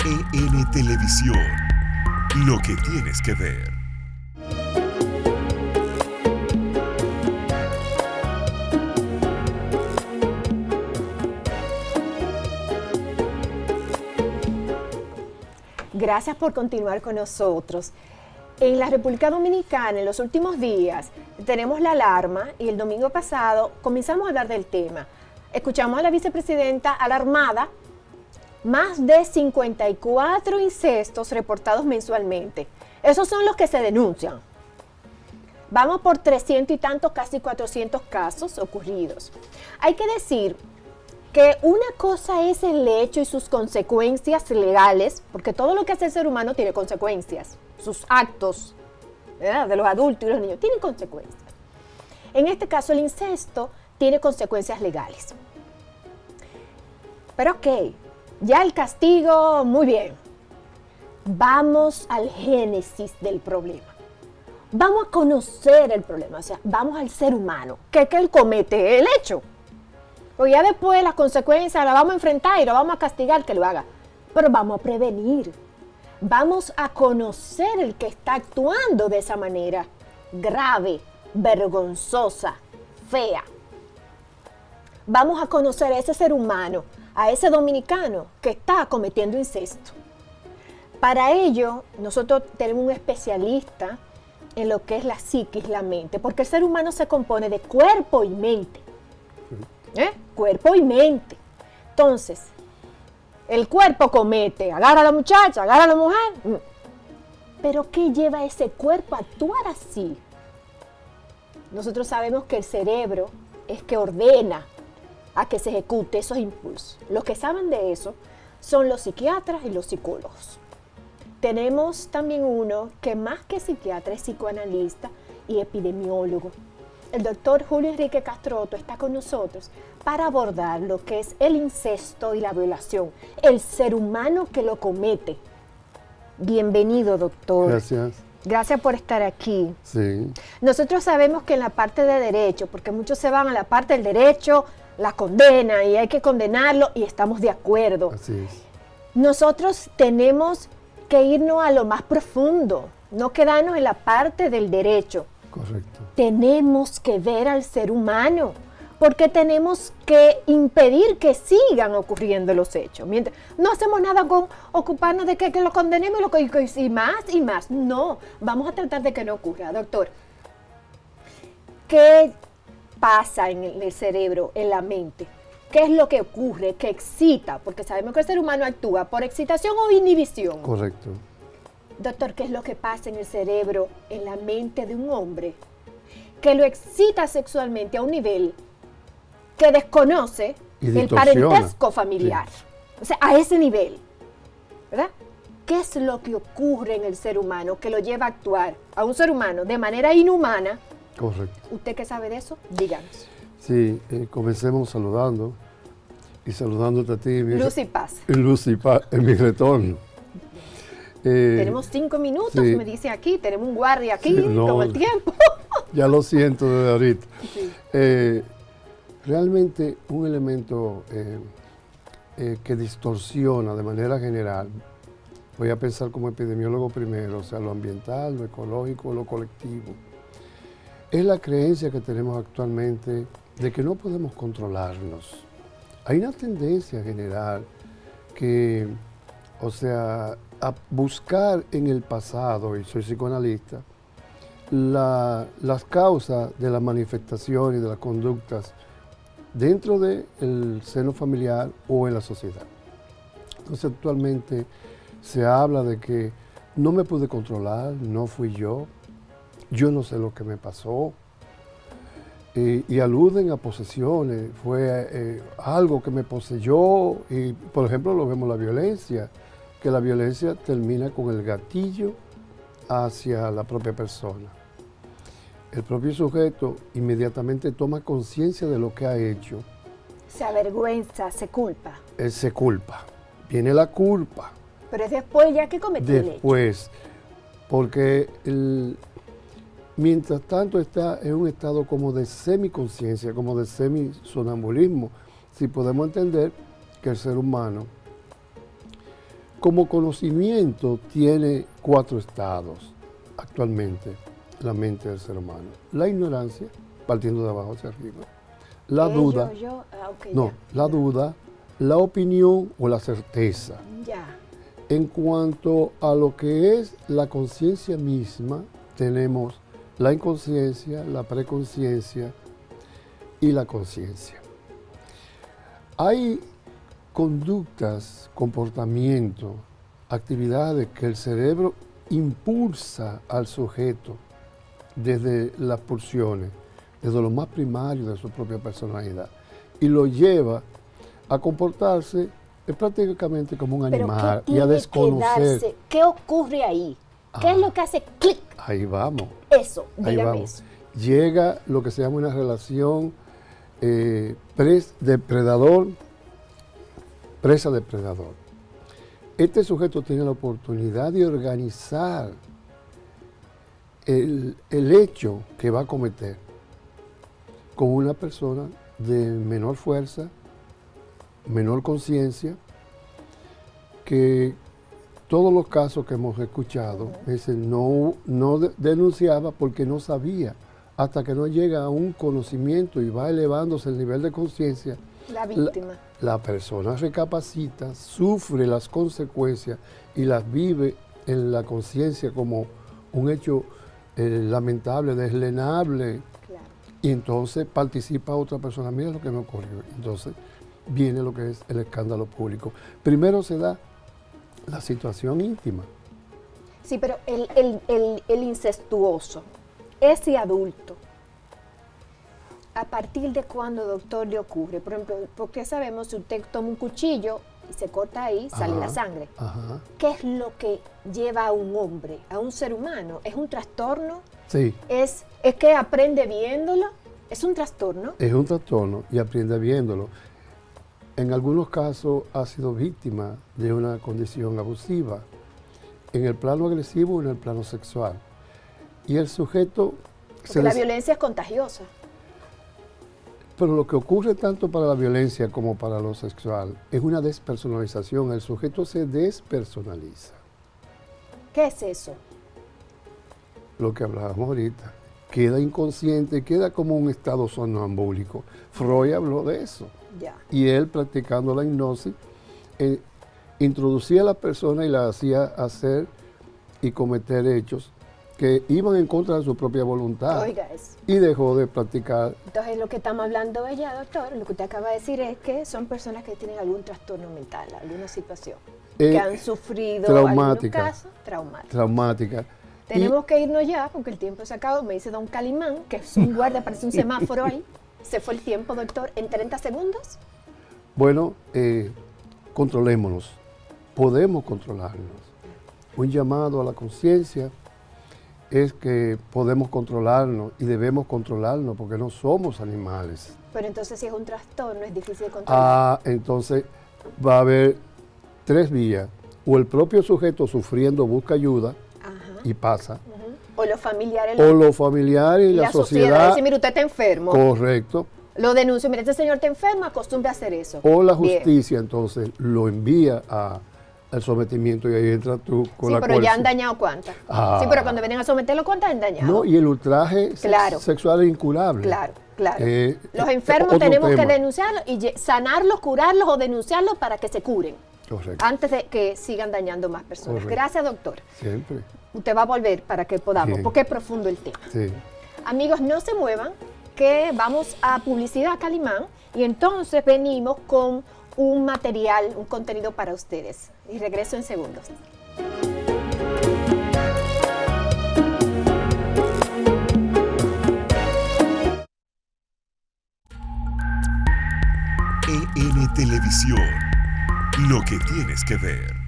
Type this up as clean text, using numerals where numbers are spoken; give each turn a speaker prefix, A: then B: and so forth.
A: NTN Televisión, lo que tienes que ver.
B: Gracias por continuar con nosotros. En la República Dominicana, en los últimos días, tenemos la alarma y el domingo pasado comenzamos a hablar del tema. Escuchamos a la vicepresidenta alarmada, más de 54 incestos reportados mensualmente. Esos son los que se denuncian. Vamos por 300 y tantos, casi 400 casos ocurridos. Hay que decir que una cosa es el hecho y sus consecuencias legales, porque todo lo que hace el ser humano tiene consecuencias. Sus actos, ¿verdad?, de los adultos y los niños tienen consecuencias. En este caso, el incesto tiene consecuencias legales. Pero ok, ya el castigo, muy bien. Vamos al génesis del problema. Vamos a conocer el problema, o sea, vamos al ser humano, que él comete el hecho. Porque ya después las consecuencias las vamos a enfrentar y lo vamos a castigar que lo haga. Pero vamos a prevenir. Vamos a conocer el que está actuando de esa manera grave, vergonzosa, fea. Vamos a conocer a ese ser humano, a ese dominicano que está cometiendo incesto. Para ello, nosotros tenemos un especialista en lo que es la psiquis, la mente, porque el ser humano se compone de cuerpo y mente. Cuerpo y mente. Entonces, el cuerpo comete, agarra a la muchacha, agarra a la mujer. Pero ¿qué lleva a ese cuerpo a actuar así? Nosotros sabemos que el cerebro es que ordena a que se ejecute esos impulsos. Los que saben de eso son los psiquiatras y los psicólogos. Tenemos también uno que más que psiquiatra es psicoanalista y epidemiólogo. El doctor Julio Enrique Castroto está con nosotros para abordar lo que es el incesto y la violación, el ser humano que lo comete. Bienvenido, doctor.
C: Gracias.
B: Gracias por estar aquí.
C: Sí.
B: Nosotros sabemos que en la parte de derecho, porque muchos se van a la parte del derecho, la condena y hay que condenarlo y estamos de acuerdo.
C: Así es.
B: Nosotros tenemos que irnos a lo más profundo, no quedarnos en la parte del derecho.
C: Correcto.
B: Tenemos que ver al ser humano, porque tenemos que impedir que sigan ocurriendo los hechos. Mientras no hacemos nada con ocuparnos de que lo condenemos y más y más. No, vamos a tratar de que no ocurra. Doctor, ¿qué pasa en el cerebro, en la mente? ¿Qué es lo que ocurre, que excita? Porque sabemos que el ser humano actúa por excitación o inhibición.
C: Correcto.
B: Doctor, ¿qué es lo que pasa en el cerebro, en la mente de un hombre que lo excita sexualmente a un nivel que desconoce el parentesco familiar? Sí. O sea, a ese nivel, ¿verdad? ¿Qué es lo que ocurre en el ser humano que lo lleva a actuar a un ser humano de manera inhumana?
C: Correcto.
B: ¿Usted qué sabe de eso? Díganos.
C: Sí, comencemos saludando y saludándote a ti.
B: Luz y paz.
C: Luz y paz en mi retorno.
B: Tenemos 5 minutos, sí. Me dice aquí, tenemos un guardia aquí, sí, no, todo el tiempo.
C: Ya lo siento desde ahorita.
B: Sí.
C: Realmente un elemento que distorsiona de manera general, voy a pensar como epidemiólogo primero, o sea, lo ambiental, lo ecológico, lo colectivo, es la creencia que tenemos actualmente de que no podemos controlarnos. Hay una tendencia general que, o sea, a buscar en el pasado, y soy psicoanalista, las causas de las manifestaciones y de las conductas dentro del seno familiar o en la sociedad. Entonces actualmente se habla de que no me pude controlar, no fui yo no sé lo que me pasó, y aluden a posesiones, fue algo que me poseyó, y por ejemplo lo vemos la violencia, que la violencia termina con el gatillo hacia la propia persona. El propio sujeto inmediatamente toma conciencia de lo que ha hecho.
B: Se avergüenza, se culpa.
C: Se culpa. Viene la culpa.
B: Pero es después ya que cometió el hecho.
C: Después, porque mientras tanto está en un estado como de semiconciencia, como de semisonambulismo, si podemos entender que el ser humano como conocimiento tiene 4 estados actualmente la mente del ser humano. La ignorancia, partiendo de abajo hacia arriba. La duda, la duda, la opinión o la certeza.
B: Ya.
C: En cuanto a lo que es la conciencia misma, tenemos la inconsciencia, la preconciencia y la conciencia. Hay conductas, comportamientos, actividades que el cerebro impulsa al sujeto desde las pulsiones, desde lo más primario de su propia personalidad, y lo lleva a comportarse prácticamente como un animal y a desconocer.
B: ¿Qué ocurre ahí? ¿Qué es lo que hace clic?
C: Ahí vamos.
B: Eso,
C: Ahí
B: dígame
C: vamos.
B: eso.
C: Llega lo que se llama una relación presa-depredador. Este sujeto tiene la oportunidad de organizar el hecho que va a cometer con una persona de menor fuerza, menor conciencia, que todos los casos que hemos escuchado, no denunciaba porque no sabía, hasta que no llega a un conocimiento y va elevándose el nivel de conciencia.
B: La víctima.
C: La persona recapacita, sufre las consecuencias y las vive en la conciencia como un hecho lamentable, deslenable.
B: Claro.
C: Y entonces participa otra persona, mira lo que me ocurrió. Entonces viene lo que es el escándalo público. Primero se da la situación íntima.
B: Sí, pero el incestuoso, ese adulto, ¿a partir de cuándo, doctor, le ocurre? Por ejemplo, porque sabemos si usted toma un cuchillo y se corta ahí, sale la sangre.
C: Ajá.
B: ¿Qué es lo que lleva a un hombre, a un ser humano? ¿Es un trastorno?
C: Sí.
B: ¿Es que aprende viéndolo? ¿Es un trastorno?
C: Es un trastorno y aprende viéndolo. En algunos casos ha sido víctima de una condición abusiva, en el plano agresivo y en el plano sexual. Y el sujeto...
B: Porque la violencia es contagiosa.
C: Pero lo que ocurre tanto para la violencia como para lo sexual es una despersonalización. El sujeto se despersonaliza.
B: ¿Qué es eso?
C: Lo que hablábamos ahorita. Queda inconsciente, queda como un estado sonambúlico. Freud habló de eso.
B: Ya.
C: Y él, practicando la hipnosis, introducía a la persona y la hacía hacer y cometer hechos que iban en contra de su propia voluntad.
B: Oiga eso.
C: Y dejó de practicar.
B: Entonces, lo que estamos hablando allá, doctor, lo que usted acaba de decir es que son personas que tienen algún trastorno mental, alguna situación, que han sufrido
C: traumática,
B: algún caso
C: traumática.
B: Tenemos que irnos ya, porque el tiempo se acabó. Me dice don Calimán, que es un guardia, parece un semáforo ahí. ¿Se fue el tiempo, doctor, en 30 segundos?
C: Bueno, controlémonos. Podemos controlarnos. Un llamado a la conciencia es que podemos controlarnos y debemos controlarnos porque no somos animales.
B: Pero entonces si es un trastorno es difícil de controlar.
C: Entonces va a haber 3 vías. O el propio sujeto sufriendo busca ayuda y pasa.
B: O los familiares.
C: O los familiares y la sociedad.
B: Dice, mire, usted está enfermo.
C: Correcto.
B: Lo denuncio, mire, este señor está enfermo, acostumbre a hacer eso.
C: O la justicia entonces lo envía al sometimiento y ahí entra tú con la
B: Sí, pero ya han dañado cuántas. Sí, pero cuando vienen a someterlo, ¿cuántas han dañado?
C: No, y el ultraje sexual es incurable.
B: Claro. Los enfermos tenemos que denunciarlos y sanarlos, curarlos o denunciarlos para que se curen.
C: Correcto.
B: Antes de que sigan dañando más personas.
C: Correcto.
B: Gracias, doctor.
C: Siempre.
B: Usted va a volver para que podamos,
C: Bien.
B: porque es profundo el tema.
C: Sí.
B: Amigos, no se muevan, que vamos a publicidad Calimán y entonces venimos con un material, un contenido para ustedes. Y regreso en segundos.
A: EN Televisión, lo que tienes que ver.